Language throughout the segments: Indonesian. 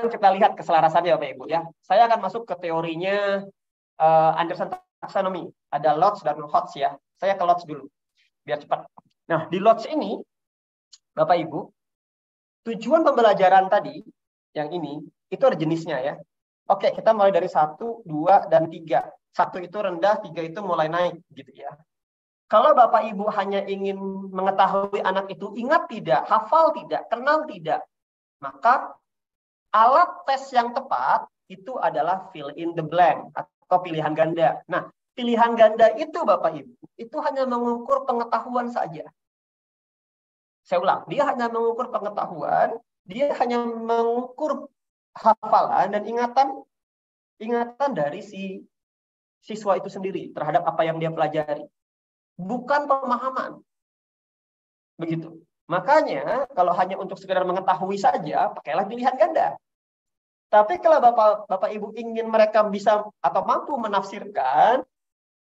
sekarang kita lihat keselarasannya Bapak Ibu ya. Saya akan masuk ke teorinya Anderson taxonomy. Ada Lodge dan Hodge ya. Saya ke Lodge dulu biar cepat. Nah, di Lodge ini Bapak Ibu, tujuan pembelajaran tadi yang ini itu ada jenisnya ya. Oke, kita mulai dari 1, 2, dan 3. 1 itu rendah, 3 itu mulai naik gitu ya. Kalau Bapak Ibu hanya ingin mengetahui anak itu ingat tidak, hafal tidak, kenal tidak, maka alat tes yang tepat itu adalah fill in the blank atau pilihan ganda. Nah, pilihan ganda itu Bapak Ibu, itu hanya mengukur pengetahuan saja. Saya ulang, dia hanya mengukur pengetahuan, dia hanya mengukur hafalan dan ingatan dari si siswa itu sendiri terhadap apa yang dia pelajari. Bukan pemahaman. Begitu. Makanya kalau hanya untuk sekedar mengetahui saja, pakailah pilihan ganda. Tapi kalau Bapak Ibu ingin mereka bisa atau mampu menafsirkan,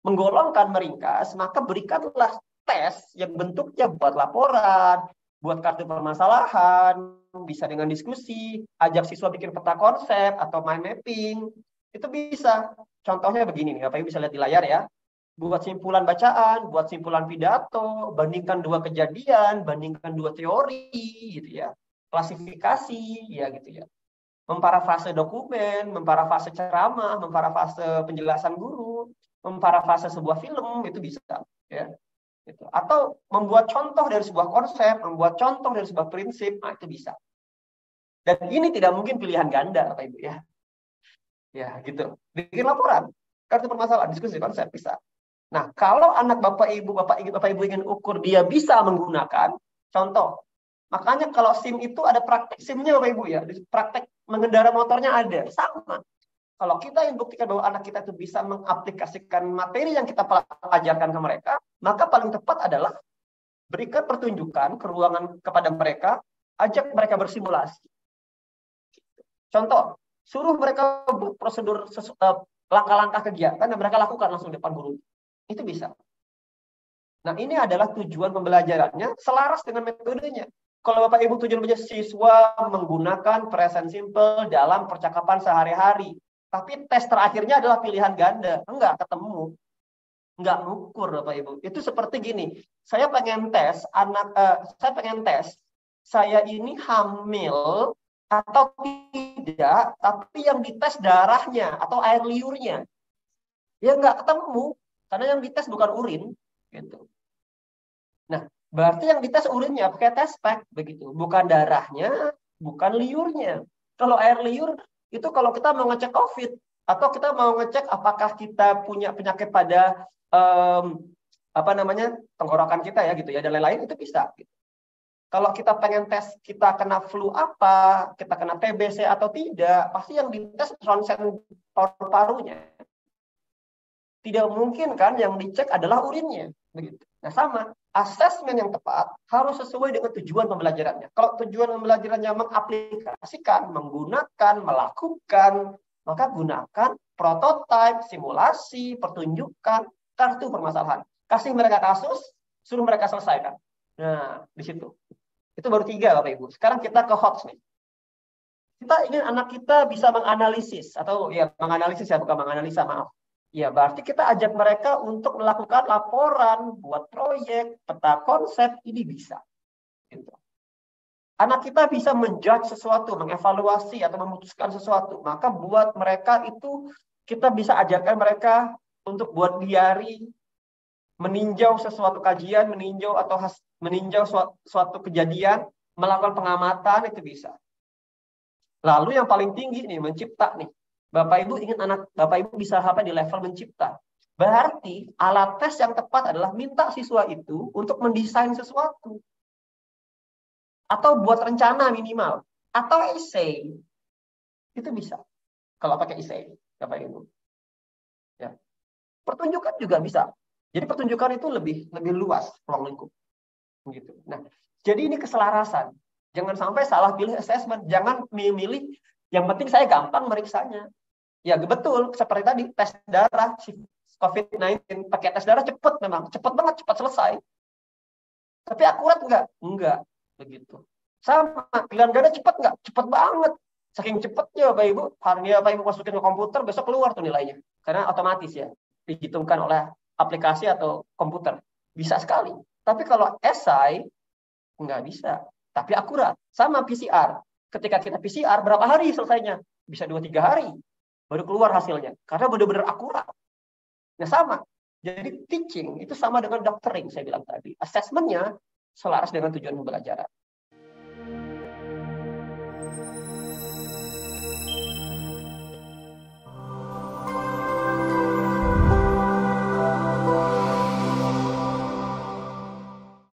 menggolongkan, meringkas, maka berikanlah tes yang bentuknya buat laporan, buat kartu permasalahan, bisa dengan diskusi, ajak siswa bikin peta konsep atau mind mapping. Itu bisa. Contohnya begini nih, Bapak Ibu bisa lihat di layar ya. Buat simpulan bacaan, buat simpulan pidato, bandingkan 2 kejadian, bandingkan 2 teori, gitu ya. Klasifikasi, ya gitu ya. Memparafrase dokumen, memparafrase ceramah, memparafrase penjelasan guru, memparafrase sebuah film, itu bisa. Ya. Gitu. Atau membuat contoh dari sebuah konsep, membuat contoh dari sebuah prinsip, nah itu bisa. Dan ini tidak mungkin pilihan ganda, Bapak Ibu ya. Ya, gitu. Bikin laporan, kartu permasalahan, diskusi konsep, bisa. Nah, kalau anak Bapak Ibu ingin ukur dia bisa menggunakan, contoh, makanya kalau SIM itu ada praktek SIM-nya Bapak Ibu ya, praktek mengendara motornya ada, sama. Kalau kita ingin buktikan bahwa anak kita itu bisa mengaplikasikan materi yang kita ajarkan ke mereka, maka paling tepat adalah berikan pertunjukan ke ruangan kepada mereka, ajak mereka bersimulasi. Contoh, suruh mereka prosedur langkah-langkah kegiatan dan mereka lakukan langsung depan guru. Itu bisa. Nah, ini adalah tujuan pembelajarannya selaras dengan metodenya. Kalau Bapak Ibu tujuan siswa menggunakan present simple dalam percakapan sehari-hari, tapi tes terakhirnya adalah pilihan ganda, enggak ketemu. Enggak ngukur Bapak Ibu. Itu seperti gini, saya pengen tes saya ini hamil atau tidak, tapi yang dites darahnya atau air liurnya. Ya enggak ketemu. Karena yang dites bukan urin, gitu. Nah, berarti yang dites urinnya pakai test pack, begitu. Bukan darahnya, bukan liurnya. Kalau air liur itu kalau kita mau ngecek COVID atau kita mau ngecek apakah kita punya penyakit pada tenggorokan kita ya, gitu ya, dan lain-lain itu bisa. Gitu. Kalau kita pengen tes kita kena flu apa, kita kena TBC atau tidak, pasti yang dites ronsen paru-parunya. Tidak mungkin kan yang dicek adalah urinnya, begitu. Nah sama, asesmen yang tepat harus sesuai dengan tujuan pembelajarannya. Kalau tujuan pembelajarannya mengaplikasikan, menggunakan, melakukan, maka gunakan prototipe, simulasi, pertunjukan, kartu permasalahan. Kasih mereka kasus, suruh mereka selesaikan. Nah, di situ. Itu baru 3, Bapak Ibu. Sekarang kita ke HOTS nih. Kita ingin anak kita bisa menganalisis atau ya menganalisis ya, bukan menganalisa, maaf. Ya, berarti kita ajak mereka untuk melakukan laporan, buat proyek, peta konsep, ini bisa. Gitu. Anak kita bisa menjudge sesuatu, mengevaluasi atau memutuskan sesuatu. Maka buat mereka itu, kita bisa ajarkan mereka untuk buat diary, meninjau sesuatu kajian, meninjau suatu kejadian, melakukan pengamatan, itu bisa. Lalu yang paling tinggi nih, mencipta nih. Bapak Ibu ingin anak Bapak Ibu bisa sampai di level mencipta. Berarti alat tes yang tepat adalah minta siswa itu untuk mendesain sesuatu. Atau buat rencana minimal. Atau essay. Itu bisa. Kalau pakai essay, Bapak Ibu. Ya. Pertunjukan juga bisa. Jadi pertunjukan itu lebih luas ruang lingkup. Gitu. Nah, jadi ini keselarasan. Jangan sampai salah pilih assessment. Jangan memilih, yang penting saya gampang meriksanya. Ya betul, seperti tadi tes darah COVID-19 pakai tes darah cepat memang, cepat banget, cepat selesai. Tapi akurat enggak? Enggak, begitu. Sama, pilihan ganda cepat enggak? Cepat banget. Saking cepatnya Bapak Ibu, hari Bapak Ibu masukin ke komputer, besok keluar tuh nilainya. Karena otomatis ya, dihitungkan oleh aplikasi atau komputer. Bisa sekali. Tapi kalau esai, nggak bisa. Tapi akurat. Sama PCR. Ketika kita PCR, berapa hari selesainya? Bisa 2-3 hari. Baru keluar hasilnya. Karena benar-benar akurat. Nah sama. Jadi teaching itu sama dengan doctoring, saya bilang tadi. Assessment-nya selaras dengan tujuan pembelajaran.